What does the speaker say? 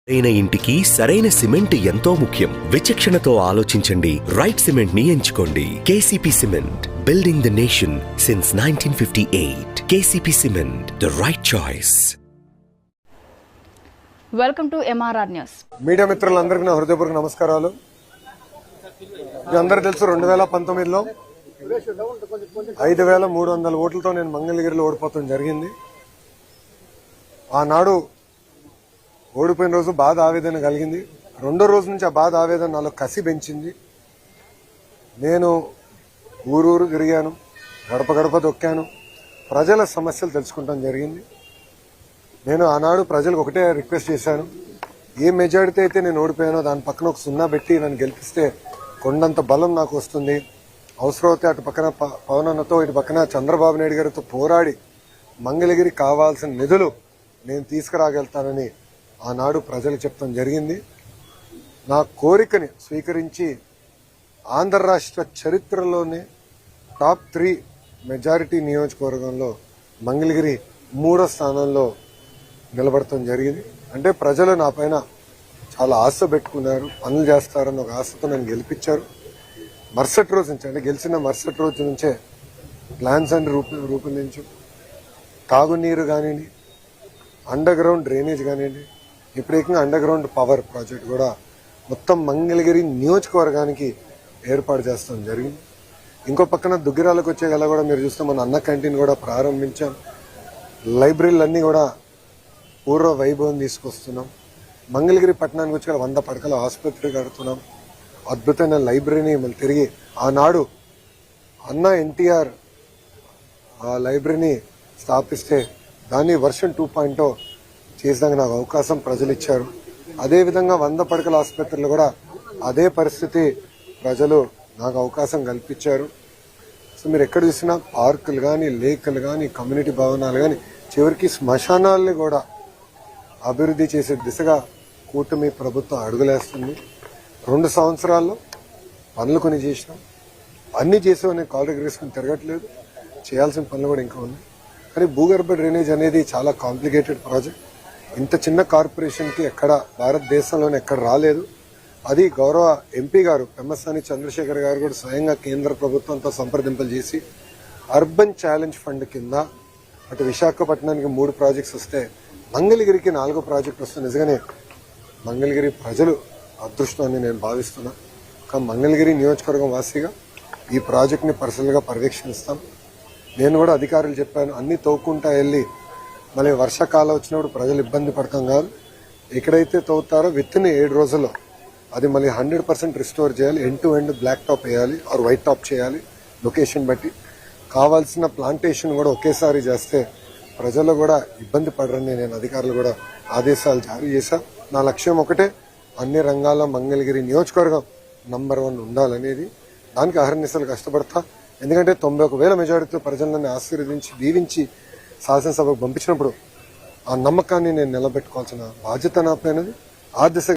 సరైన ఇంటికి సరైన సిమెంట్ ఎంతో ముఖ్యం. విచక్షణతో ఆలోచించండి. రైట్ సిమెంట్ ని ఎంచుకోండి. KCP cement, building the nation since 1958. KCP cement, the right choice. Welcome to MRR news. Media మిత్రులందరికీ నా హృదయపూర్వక నమస్కారాలు. మీ అందరూ తెలుసు 2019లో 5,300 ఓట్లతో నేను మంగళగిరిలో ఓడిపోవడం జరిగింది. ఆనాడు ఓడిపోయిన రోజు బాధ ఆవేదన కలిగింది. రెండో రోజు నుంచి ఆ బాధ ఆవేదన నాలో కసి పెంచింది. నేను ఊరూరు తిరిగాను, గడప గడప దొక్కాను, ప్రజల సమస్యలు తెలుసుకుంటాం జరిగింది. నేను ఆనాడు ప్రజలకు ఒకటే రిక్వెస్ట్ చేశాను, ఏ మెజారిటీ అయితే నేను ఓడిపోయానో దాని పక్కన ఒక సున్నా పెట్టి నన్ను గెలిపిస్తే కొండంత బలం నాకు వస్తుంది. అవసరమైతే అటు పక్కన పవనన్నతో ఇటు పక్కన చంద్రబాబు నాయుడు గారితో పోరాడి మంగళగిరి కావాల్సిన నిధులు నేను తీసుకురాగలుగుతానని ఆనాడు ప్రజలు చెప్తాం జరిగింది. నా కోరికని స్వీకరించి ఆంధ్ర రాష్ట్ర చరిత్రలోనే టాప్ 3 మెజారిటీ నియోజకవర్గంలో మంగళగిరి 3వ స్థానంలో నిలబడటం జరిగింది. అంటే ప్రజలు నా పైన చాలా ఆశ పెట్టుకున్నారు, పనులు చేస్తారని ఒక ఆశతో నన్ను గెలిపించారు. మరుసటి రోజు నుంచి, అంటే గెలిచిన మరుసటి రోజు నుంచే ప్లాన్స్ అన్ని రూపొందించు, తాగునీరు కానివ్వండి, అండర్ గ్రౌండ్ డ్రైనేజ్ కానివ్వండి, ఇప్పుడు ఏకంగా అండర్ గ్రౌండ్ పవర్ ప్రాజెక్ట్ కూడా మొత్తం మంగళగిరి నియోజకవర్గానికి ఏర్పాటు చేస్తాం జరిగింది. ఇంకో పక్కన దుగ్గిరాలకు వచ్చే గల కూడా మీరు చూస్తే మన అన్న క్యాంటీన్ కూడా ప్రారంభించాం. లైబ్రరీలన్నీ కూడా పూర్వ వైభవం తీసుకొస్తున్నాం. మంగళగిరి పట్టణానికి వచ్చి 100 పడకల ఆసుపత్రి కడుతున్నాం. అద్భుతమైన లైబ్రరీని మళ్ళీ తిరిగి ఆనాడు అన్న ఎన్టీఆర్ ఆ లైబ్రరీని స్థాపిస్తే దాన్ని వర్షన్ 2.0 చేసేదానికి నాకు అవకాశం ప్రజలు ఇచ్చారు. అదేవిధంగా 100 పడకల ఆసుపత్రులు కూడా అదే పరిస్థితి ప్రజలు నాకు అవకాశం కల్పించారు. సో మీరు ఎక్కడ చూసినా పార్కులు కానీ, లేకులు కానీ, కమ్యూనిటీ భవనాలు కానీ, చివరికి శ్మశానాల్ని కూడా అభివృద్ధి చేసే దిశగా కూటమి ప్రభుత్వం అడుగులేస్తుంది. 2 సంవత్సరాల్లో పనులు కొన్ని చేసినాం. అన్ని చేసేవని కాల్ రెగ్రేసుకుని తిరగట్లేదు, చేయాల్సిన పనులు కూడా ఇంకా ఉన్నాయి. కానీ భూగర్భ డ్రైనేజ్ అనేది చాలా కాంప్లికేటెడ్ ప్రాజెక్ట్. ఇంత చిన్న కార్పొరేషన్కి ఎక్కడ భారతదేశంలోనే ఎక్కడ రాలేదు. అది గౌరవ ఎంపీ గారు పెమ్మసాని చంద్రశేఖర్ గారు కూడా స్వయంగా కేంద్ర ప్రభుత్వంతో సంప్రదింపులు చేసి అర్బన్ ఛాలెంజ్ ఫండ్ కింద అటు విశాఖపట్నానికి 3 ప్రాజెక్ట్స్ వస్తే మంగళగిరికి 4వ ప్రాజెక్ట్ వస్తే నిజంగానే మంగళగిరి ప్రజలు అదృష్టాన్ని నేను భావిస్తున్నా. కానీ మంగళగిరి నియోజకవర్గం వాసిగా ఈ ప్రాజెక్ట్ని పర్సనల్గా పర్యవేక్షిస్తాం. నేను కూడా అధికారులు చెప్పాను, అన్ని తవ్వుకుంటా వెళ్ళి మళ్ళీ వర్షాకాలం వచ్చినప్పుడు ప్రజలు ఇబ్బంది పడతాం కాదు. ఎక్కడైతే తవ్వుతారో విత్తిన 7 రోజుల్లో అది మళ్ళీ 100% రిస్టోర్ చేయాలి. End to end black top వేయాలి ఆర్ వైట్ టాప్ చేయాలి. లొకేషన్ బట్టి కావాల్సిన ప్లాంటేషన్ కూడా ఒకేసారి చేస్తే ప్రజలు కూడా ఇబ్బంది పడరని నేను అధికారులు కూడా ఆదేశాలు జారీ చేశా. నా లక్ష్యం ఒకటే, అన్ని రంగాల్లో మంగళగిరి నియోజకవర్గం నంబర్ 1 ఉండాలనేది. దానికి అహర్నిశలు కష్టపడతా. ఎందుకంటే 91,000 మెజారిటీతో ప్రజలను ఆశీర్వదించి దీవించి శాసనసభకు పంపించినప్పుడు ఆ నమ్మకాన్ని నేను నిలబెట్టుకోవాల్సిన బాధ్యత నా పైనది. ఆ దిశగా